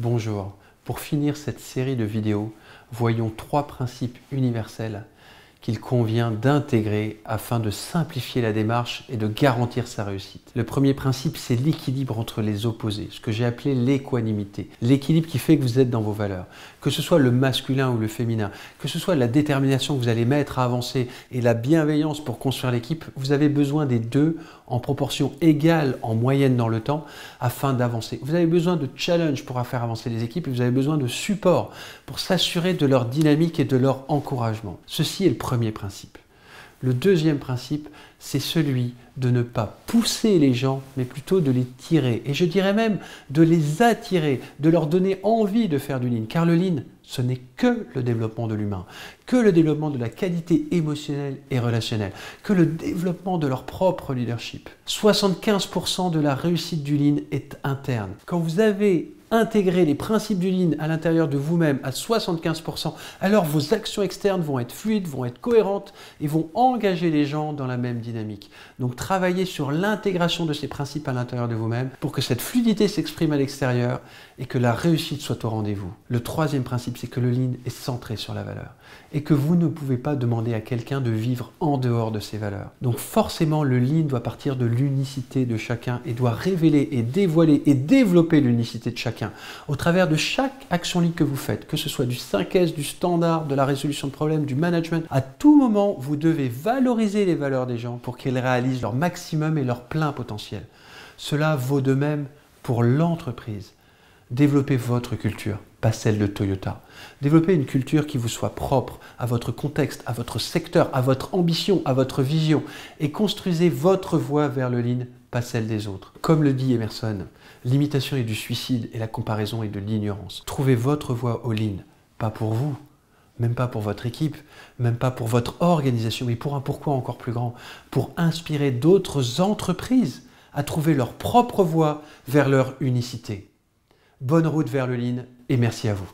Bonjour. Pour finir cette série de vidéos, voyons 3 principes universels qu'il convient d'intégrer afin de simplifier la démarche et de garantir sa réussite. Le premier principe, c'est l'équilibre entre les opposés, ce que j'ai appelé l'équanimité. L'équilibre qui fait que vous êtes dans vos valeurs. Que ce soit le masculin ou le féminin, que ce soit la détermination que vous allez mettre à avancer et la bienveillance pour construire l'équipe, vous avez besoin des deux en proportion égale en moyenne dans le temps afin d'avancer. Vous avez besoin de challenge pour faire avancer les équipes et vous avez besoin de support pour s'assurer de leur dynamique et de leur encouragement. Ceci est le premier principe. Le deuxième principe, c'est celui de ne pas pousser les gens, mais plutôt de les tirer. Et je dirais même de les attirer, de leur donner envie de faire du lean. Car le lean, ce n'est que le développement de l'humain, que le développement de la qualité émotionnelle et relationnelle, que le développement de leur propre leadership. 75% de la réussite du lean est interne. Quand vous avez intégré les principes du lean à l'intérieur de vous-même à 75%, alors vos actions externes vont être fluides, vont être cohérentes et vont engager les gens dans la même dynamique. Donc travaillez sur l'intégration de ces principes à l'intérieur de vous-même pour que cette fluidité s'exprime à l'extérieur et que la réussite soit au rendez-vous. Le troisième principe, c'est que le lean est centré sur la valeur et que vous ne pouvez pas demander à quelqu'un de vivre en dehors de ses valeurs. Donc forcément, le lean doit partir de l'unicité de chacun et doit révéler et dévoiler et développer l'unicité de chacun au travers de chaque action lean que vous faites, que ce soit du 5S, du standard, de la résolution de problèmes, du management. À tout moment, vous devez valoriser les valeurs des gens pour qu'ils réalisent leur maximum et leur plein potentiel. Cela vaut de même pour l'entreprise. Développez votre culture, pas celle de Toyota. Développez une culture qui vous soit propre à votre contexte, à votre secteur, à votre ambition, à votre vision et construisez votre voie vers le lean, pas celle des autres. Comme le dit Emerson, l'imitation est du suicide et la comparaison est de l'ignorance. Trouvez votre voie au lean, pas pour vous, même pas pour votre équipe, même pas pour votre organisation, mais pour un pourquoi encore plus grand, pour inspirer d'autres entreprises à trouver leur propre voie vers leur unicité. Bonne route vers le lean et merci à vous.